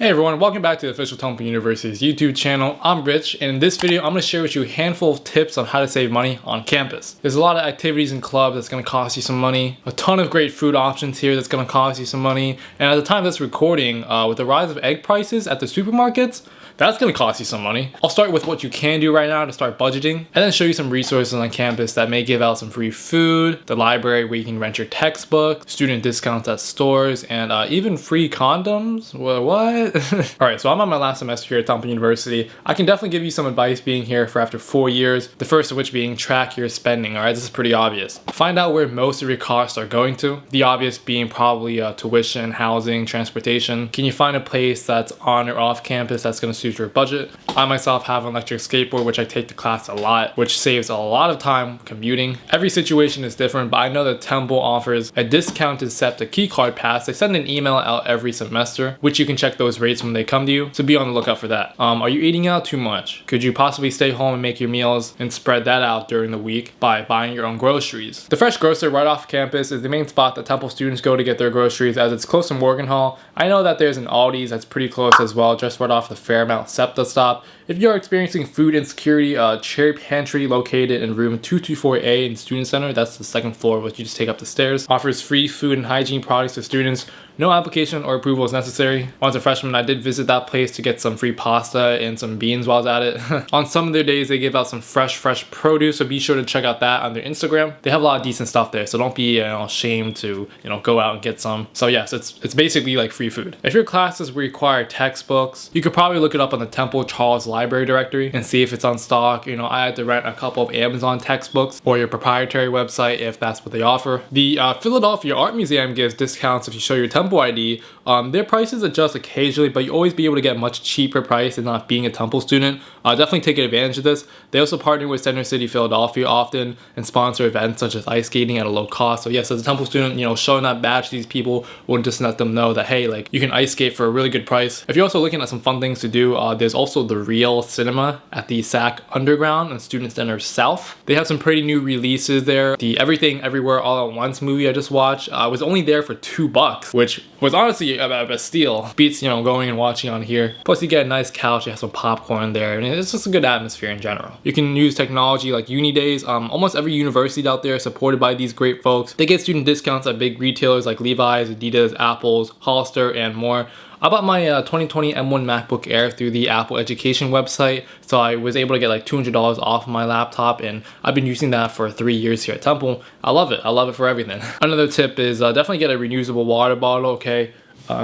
Hey everyone, welcome back to the official Temple University's YouTube channel. I'm Rich, and in this video I'm going to share with you a handful of tips on how to save money on campus. There's a lot of activities and clubs that's going to cost you some money, a ton of great food options here that's going to cost you some money, and at the time of this recording, with the rise of egg prices at the supermarkets, that's going to cost you some money. I'll start with what you can do right now to start budgeting, and then show you some resources on campus that may give out some free food, the library where you can rent your textbook, student discounts at stores, and even free condoms. What? Alright, so I'm on my last semester here at Temple University. I can definitely give you some advice being here for after 4 years, the first of which being track your spending. Alright, this is pretty obvious. Find out where most of your costs are going to. The obvious being probably tuition, housing, transportation. Can you find a place that's on or off campus that's going to suit your budget? I myself have an electric skateboard which I take to class a lot, which saves a lot of time commuting. Every situation is different, but I know that Temple offers a discounted SEPTA key card pass. They send an email out every semester, which you can check those rates when they come to you, so be on the lookout for that. Are you eating out too much? Could you possibly stay home and make your meals and spread that out during the week by buying your own groceries? The Fresh Grocer right off campus is the main spot that Temple students go to get their groceries, as it's close to Morgan Hall. I know that there's an Aldi's that's pretty close as well, just right off the Fairmount SEPTA stop. If you're experiencing food insecurity, Cherry Pantry, located in room 224A in Student Center, that's the second floor, which you just take up the stairs, offers free food and hygiene products to students. No application or approval is necessary. Once a freshman, I did visit that place to get some free pasta and some beans while I was at it. On some of their days, they give out some fresh produce, so be sure to check out that on their Instagram. They have a lot of decent stuff there, so don't be ashamed to go out and get some. So yes, it's basically like free food. If your classes require textbooks, you could probably look it up on the Temple Charles Library directory and see if it's on stock. I had to rent a couple of Amazon textbooks or your proprietary website if that's what they offer. The Philadelphia Art Museum gives discounts if you show your Temple ID. Their prices adjust occasionally, but you always be able to get a much cheaper price than not being a Temple student. Definitely take advantage of this. They also partner with Center City Philadelphia often and sponsor events such as ice skating at a low cost. So yes, as a Temple student, showing that badge to these people will just let them know that, hey, like, you can ice skate for a really good price. If you're also looking at some fun things to do, there's also the Real Cinema at the SAC Underground and Student Center South. They have some pretty new releases there. The Everything Everywhere All at Once movie I just watched was only there for $2, which was honestly a steal. Beats going and watching on here. Plus you get a nice couch, you have some popcorn there, and it's just a good atmosphere in general. You can use technology like UNiDAYS. Almost every university out there is supported by these great folks. They get student discounts at big retailers like Levi's, Adidas, Apple's, Hollister, and more. I bought my 2020 M1 MacBook Air through the Apple Education website, so I was able to get like $200 off my laptop, and I've been using that for 3 years here at Temple. I love it. I love it for everything. Another tip is definitely get a reusable water bottle, okay?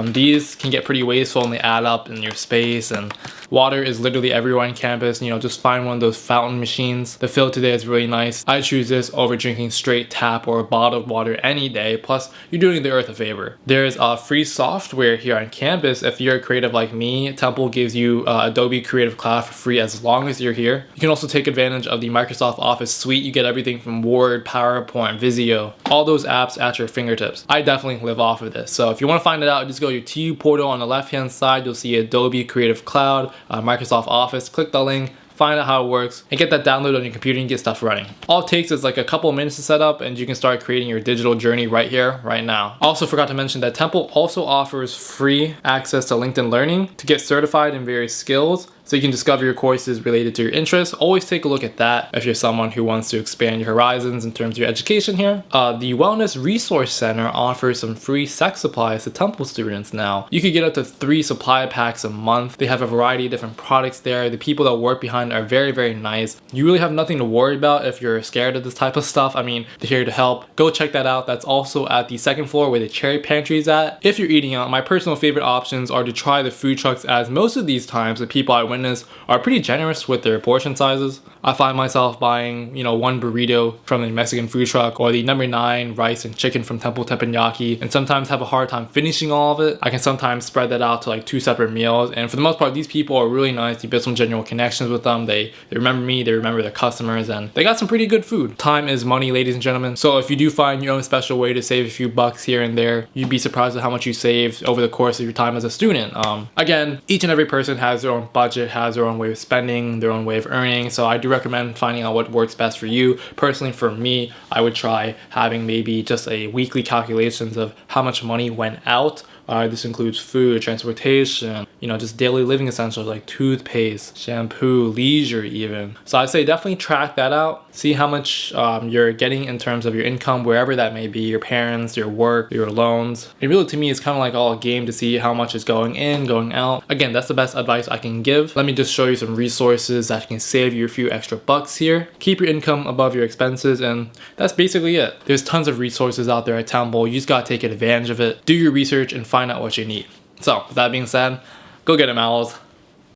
These can get pretty wasteful and they add up in your space, and water is literally everywhere on campus. Just find one of those fountain machines. The filter there is really nice. I choose this over drinking straight tap or bottled water any day. Plus, you're doing the earth a favor. There's free software here on campus. If you're a creative like me, Temple gives you Adobe Creative Cloud for free as long as you're here. You can also take advantage of the Microsoft Office suite. You get everything from Word, PowerPoint, Visio, all those apps at your fingertips. I definitely live off of this. So if you want to find it out, just go to your TU portal on the left hand side. You'll see Adobe Creative Cloud, Microsoft Office. Click the link, find out how it works, and get that downloaded on your computer and get stuff running. All it takes is like a couple of minutes to set up, and you can start creating your digital journey right here, right now. Also forgot to mention that Temple also offers free access to LinkedIn Learning to get certified in various skills, so you can discover your courses related to your interests. Always take a look at that if you're someone who wants to expand your horizons in terms of your education here. The Wellness Resource Center offers some free sex supplies to Temple students now. You could get up to 3 supply packs a month. They have a variety of different products there. The people that work behind are very, very nice. You really have nothing to worry about if you're scared of this type of stuff. I mean, they're here to help. Go check that out. That's also at the second floor where the Cherry Pantry is at. If you're eating out, my personal favorite options are to try the food trucks, as most of these times the people I witness are pretty generous with their portion sizes. I find myself buying, one burrito from the Mexican food truck or the number 9 rice and chicken from Temple Teppanyaki, and sometimes have a hard time finishing all of it. I can sometimes spread that out to like 2 separate meals, and for the most part, these people are really nice. You build some genuine connections with them. They remember me, they remember their customers, and they got some pretty good food. Time is money, ladies and gentlemen. So if you do find your own special way to save a few bucks here and there, you'd be surprised at how much you saved over the course of your time as a student. Again, each and every person has their own budget, has their own way of spending, their own way of earning, so I do recommend finding out what works best for you. Personally, for me, I would try having maybe just a weekly calculations of how much money went out This includes food, transportation, just daily living essentials like toothpaste, shampoo, leisure even. So I'd say definitely track that out. See how much you're getting in terms of your income, wherever that may be, your parents, your work, your loans. It really, to me, is kind of like all a game to see how much is going in, going out. Again, that's the best advice I can give. Let me just show you some resources that can save you a few extra bucks here. Keep your income above your expenses, and that's basically it. There's tons of resources out there at Temple. You just gotta take advantage of it. Do your research and find out what you need. So with that being said, go get them, owls.